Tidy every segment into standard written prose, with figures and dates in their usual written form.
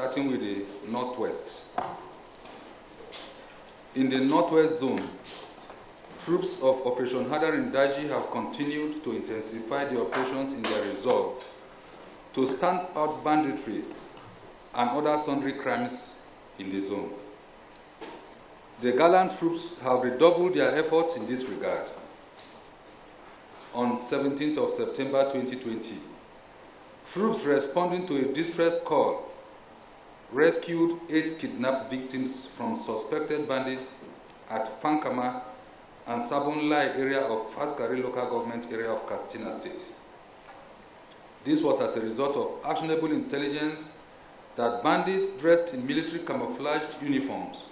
starting with the northwest. In the northwest zone, troops of Operation Haram have continued to intensify the operations in their resolve to stamp out banditry and other sundry crimes in the zone. The gallant troops have redoubled their efforts in this regard. On 17th of September 2020, troops responding to a distress call rescued 8 kidnapped victims from suspected bandits at Fankama and Sabonlai area of Faskari local government area of Katsina State. This was as a result of actionable intelligence that bandits dressed in military camouflaged uniforms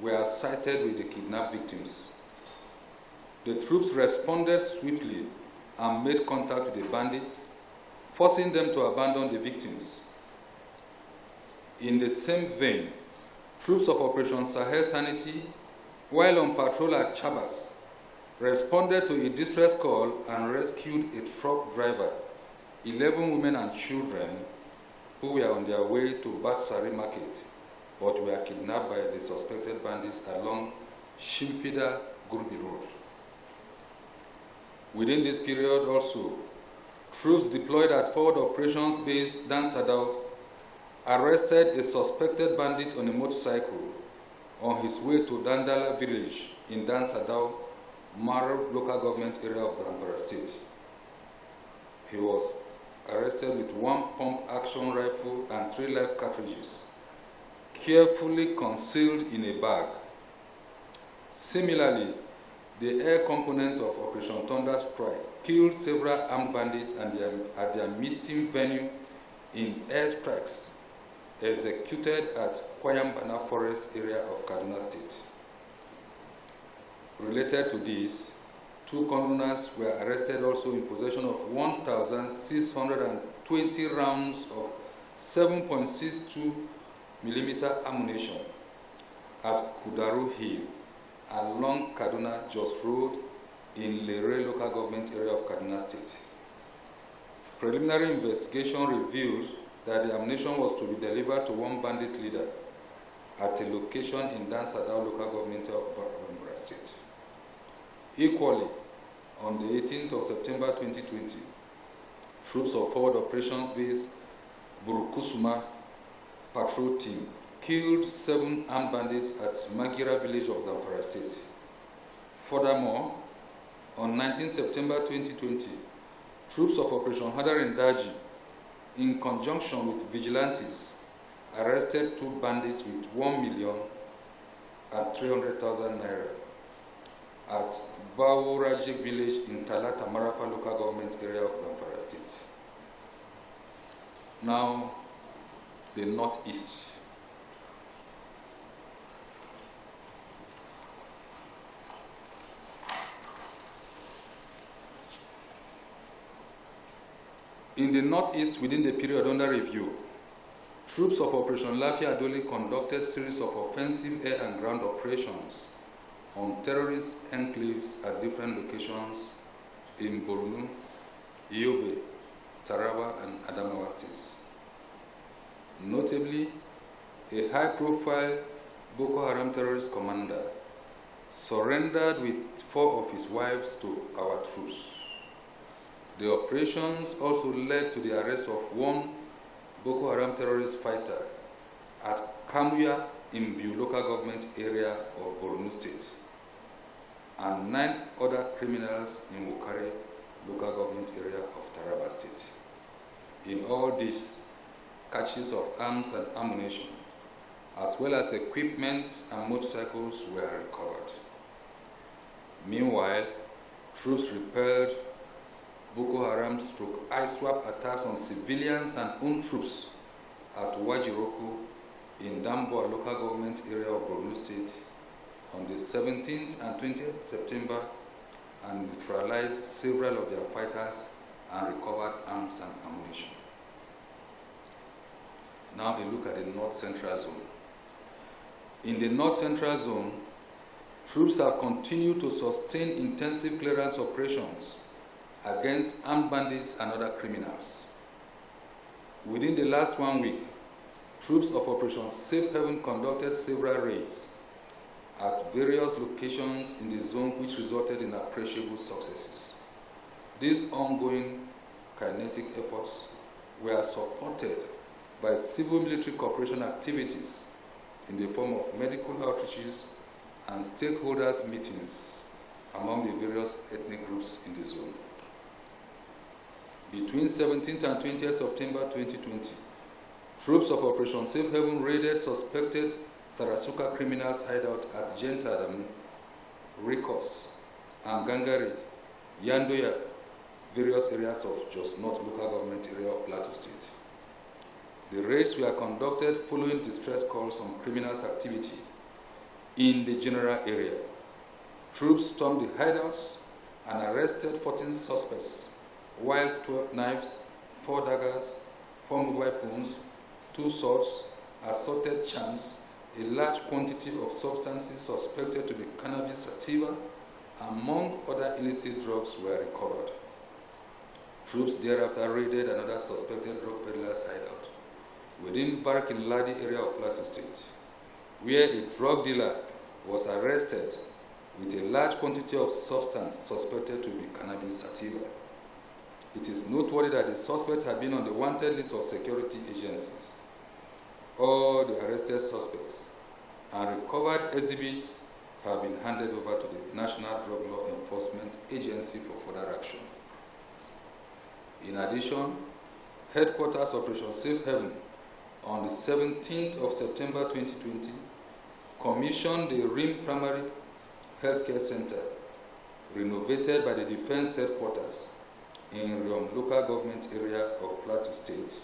were sighted with the kidnapped victims. The troops responded swiftly and made contact with the bandits, forcing them to abandon the victims. In the same vein, troops of Operation Sahel Sanity, while on patrol at Chabas, responded to a distress call and rescued a truck driver, 11 women and children who were on their way to Batsari Market, but were kidnapped by the suspected bandits along Shimfida Gurbi Road. Within this period also, troops deployed at Forward Operations Base Dansadao arrested a suspected bandit on a motorcycle on his way to Dandala village in Dansadao, Maro local government area of Zamfara State. He was arrested with 1 pump action rifle and 3 live cartridges, carefully concealed in a bag. Similarly, the air component of Operation Thunder Strike killed several armed bandits at their meeting venue in airstrikes executed at Kwayambana Forest area of Kaduna State. Related to this, 2 conveners were arrested also in possession of 1,620 rounds of 7.62 millimeter ammunition at Kudaru Hill along Kaduna Jos Road in Lere local government area of Kaduna State. Preliminary investigation revealed that the ammunition was to be delivered to one bandit leader at a location in Dansadao local government of Zamfara State. Equally, on the 18th of September 2020, troops of Forward Operations Base Burukusuma patrol team killed 7 armed bandits at Magira village of Zamfara State. Furthermore, on 19 September 2020, troops of Operation Hadarindaji, in conjunction with vigilantes, arrested 2 bandits with 1,300,000 naira at Bawuraji village in Talata Marafa local government area of Zamfara State. Now, the northeast. In the northeast, within the period under review, troops of Operation Lafia Adoli conducted a series of offensive air and ground operations on terrorist enclaves at different locations in Borno, Yobe, Taraba, and Adamawa states. Notably, a high-profile Boko Haram terrorist commander surrendered with 4 of his wives to our troops. The operations also led to the arrest of 1 Boko Haram terrorist fighter at Kamuya in Biu local government area of Borno State, and 9 other criminals in Wukare local government area of Taraba State. In all this, caches of arms and ammunition, as well as equipment and motorcycles were recovered. Meanwhile, troops repelled Boko Haram/ISWAP attacks on civilians and own troops at Wajiroko in Damboa local government area of Borno State on the 17th and 20th September and neutralized several of their fighters and recovered arms and ammunition. Now a look at the North Central Zone. In the North Central Zone, troops have continued to sustain intensive clearance operations against armed bandits and other criminals. Within the last 1 week, troops of Operation Safe Haven conducted several raids at various locations in the zone which resulted in appreciable successes. These ongoing kinetic efforts were supported by civil-military cooperation activities in the form of medical outreaches and stakeholders meetings among the various ethnic groups in the zone. Between 17th and 20th September 2020, troops of Operation Safe Haven raided suspected Sarasuka criminals' hideout at Jentadam, Rikos, and Gangari, Yandoya, various areas of Jos North local government area of Plateau State. The raids were conducted following distress calls on criminals' activity in the general area. Troops stormed the hideouts and arrested 14 suspects, while 12 knives, 4 daggers, 4 mobile phones, 2 swords, assorted charms, a large quantity of substances suspected to be cannabis sativa, among other illicit drugs were recovered. Troops thereafter raided another suspected drug peddler's hideout within Barkin Ladi area of Plateau State, where a drug dealer was arrested with a large quantity of substance suspected to be cannabis sativa. It is noteworthy that the suspect had been on the wanted list of security agencies. All the arrested suspects and recovered exhibits have been handed over to the National Drug Law Enforcement Agency for further action. In addition, Headquarters Operation Safe Haven on the 17th of September 2020 commissioned the Rim Primary Healthcare Center, renovated by the Defense Headquarters in Riom local government area of Plateau State,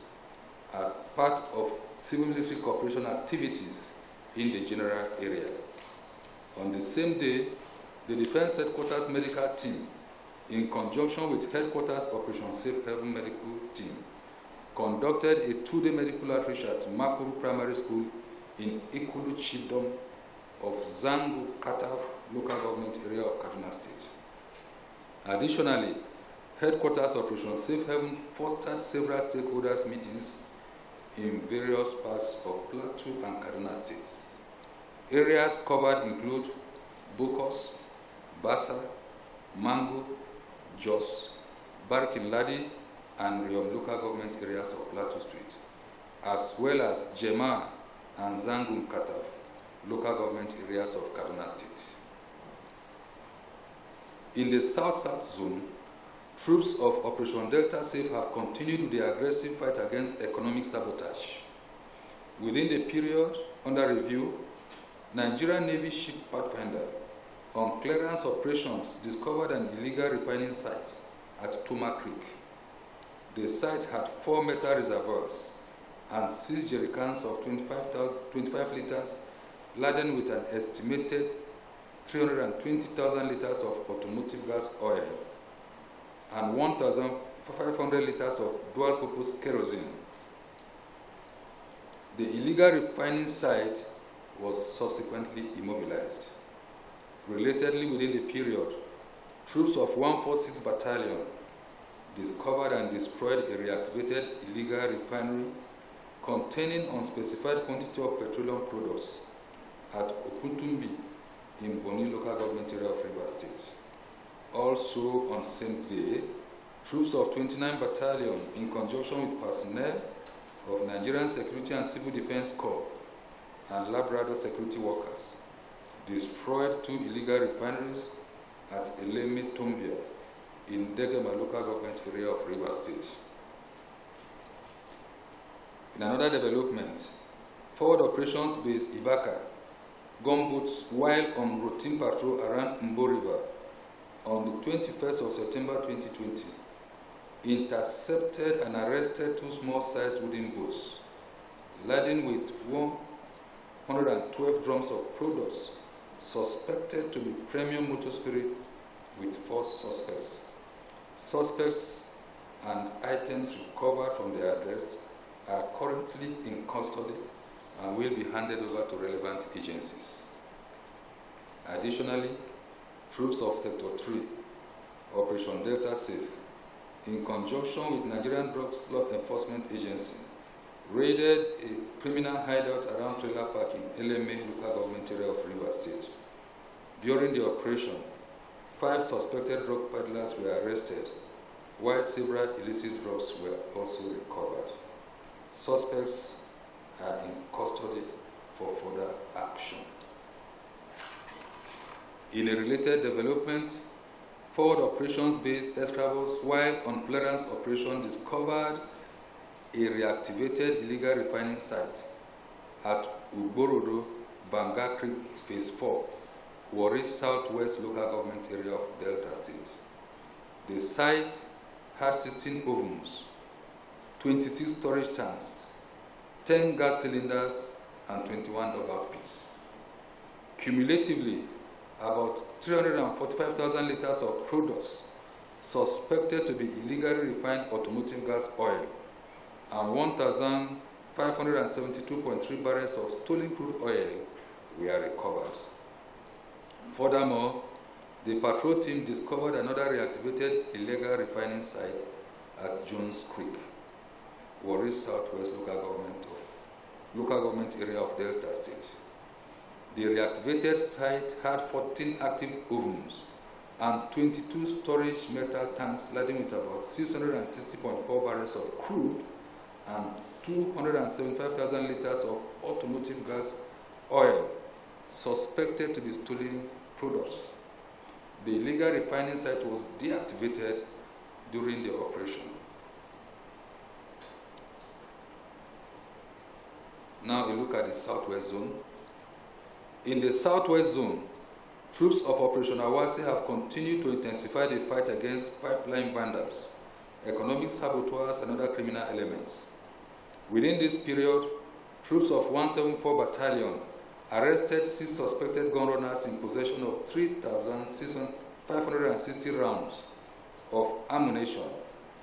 as part of civil-military cooperation activities in the general area. On the same day, the Defense Headquarters medical team, in conjunction with Headquarters Operation Safe Haven medical team, conducted a 2-day medical outreach at Makuru Primary School in Ikulu Chiefdom of Zangu Kataf local government area of Kaduna State. Additionally, Headquarters Operation Safe Haven fostered several stakeholders meetings in various parts of Plateau and Kaduna states. Areas covered include Bokos, Bassa, Mango, Jos, Barkin Ladi, and Riom local government areas of Plateau State, as well as Jema and Zangun Kataf local government areas of Kaduna State. In the South-South zone, troops of Operation Delta Safe have continued with the aggressive fight against economic sabotage. Within the period under review, Nigerian Navy ship Pathfinder, on clearance operations, discovered an illegal refining site at Toma Creek. The site had 4 metal reservoirs and 6 jerrycans of 25 liters laden with an estimated 320,000 liters of automotive gas oil and 1,500 liters of dual-purpose kerosene. The illegal refining site was subsequently immobilized. Relatedly, within the period, troops of 146 Battalion discovered and destroyed a reactivated illegal refinery containing unspecified quantity of petroleum products at Okuntumbi in Boni local government area of Rivers State. Also on same day, troops of 29 Battalion in conjunction with personnel of Nigerian Security and Civil Defense Corps and Labrador security workers destroyed 2 illegal refineries at Eleme Tombia in Degema local government area of Rivers State. In another development, Forward Operations Base Ibaka gunboats, while on routine patrol around Mbo River on the 21st of September 2020, intercepted and arrested 2 small-sized wooden boats laden with 112 drums of products suspected to be premium motor spirit with 4 suspects. Suspects and items recovered from their arrest are currently in custody and will be handed over to relevant agencies. Additionally, troops of Sector 3, Operation Delta Safe, in conjunction with Nigerian Drugs Law Enforcement Agency, raided a criminal hideout around trailer park in Eleme local government area of Rivers State. During the operation, 5 suspected drug peddlers were arrested, while several illicit drugs were also recovered. Suspects are in custody for further action. In a related development, forward operations-based escravos, while on clearance operation, discovered a reactivated illegal refining site at Uborodo, Banga Creek, Phase 4, Warri Southwest Local Government Area of Delta State. The site had 16 ovens, 26 storage tanks, 10 gas cylinders, and 21 dug-out pits. Cumulatively, about 345,000 liters of products suspected to be illegally refined automotive gas oil and 1,572.3 barrels of stolen crude oil were recovered. Furthermore, the patrol team discovered another reactivated illegal refining site at Jones Creek, Warri Southwest Local Government Area of Delta State. The reactivated site had 14 active ovens and 22 storage metal tanks laden with about 660.4 barrels of crude and 275,000 liters of automotive gas oil suspected to be stolen products. The illegal refining site was deactivated during the operation. Now a look at the Southwest Zone. In the Southwest Zone, troops of Operation Awasi have continued to intensify the fight against pipeline vandals, economic saboteurs, and other criminal elements. Within this period, troops of 174 Battalion arrested 6 suspected gun runners in possession of 3,560 rounds of ammunition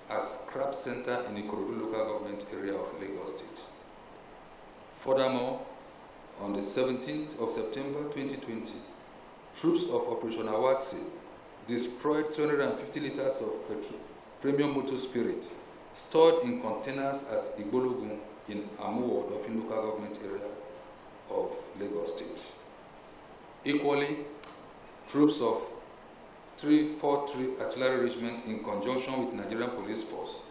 at Scrap Center in Ikorodu Local Government Area of Lagos State. Furthermore, on the 17th of September 2020, troops of Operation Awasi destroyed 350 liters of premium motor spirit stored in containers at Igbologun in Amuwo, Dolphin Local Government Area of Lagos State. Equally, troops of 343 Artillery Regiment in conjunction with Nigerian Police Force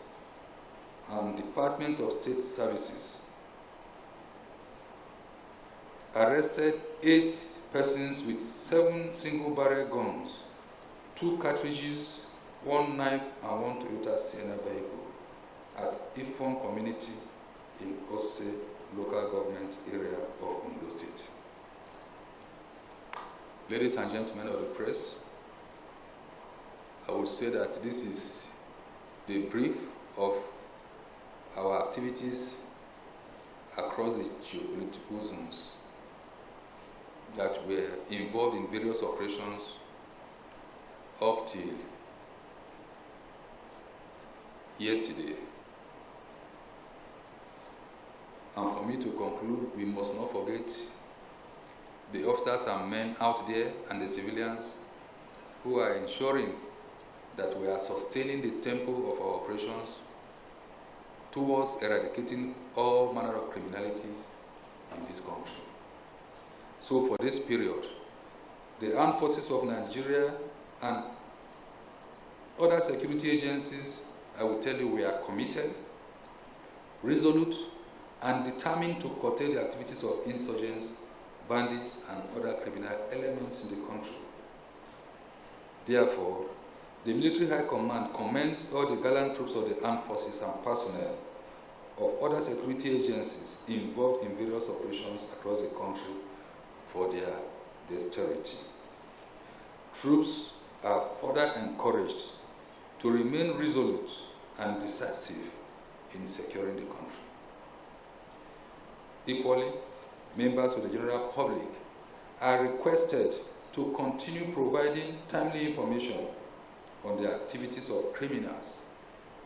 and Department of State Services arrested 8 persons with 7 single-barrel guns, 2 cartridges, 1 knife, and 1 Toyota Sienna vehicle at Ifon community in Ose Local Government Area of Ondo State. Ladies and gentlemen of the press, I would say that this is the brief of our activities across the geopolitical zones that were involved in various operations up till yesterday. And for me to conclude, we must not forget the officers and men out there and the civilians who are ensuring that we are sustaining the tempo of our operations towards eradicating all manner of criminalities in this country. So for this period, the armed forces of Nigeria and other security agencies, I will tell you, we are committed, resolute, and determined to curtail the activities of insurgents, bandits, and other criminal elements in the country. Therefore, the Military High Command commends all the gallant troops of the armed forces and personnel of other security agencies involved in various operations across the country for their dexterity. Troops are further encouraged to remain resolute and decisive in securing the country. Equally, members of the general public are requested to continue providing timely information on the activities of criminals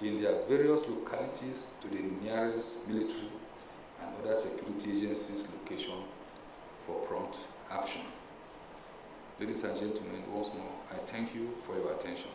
in their various localities to the nearest military and other security agencies' location for prompt action. Ladies and gentlemen, once more, I thank you for your attention.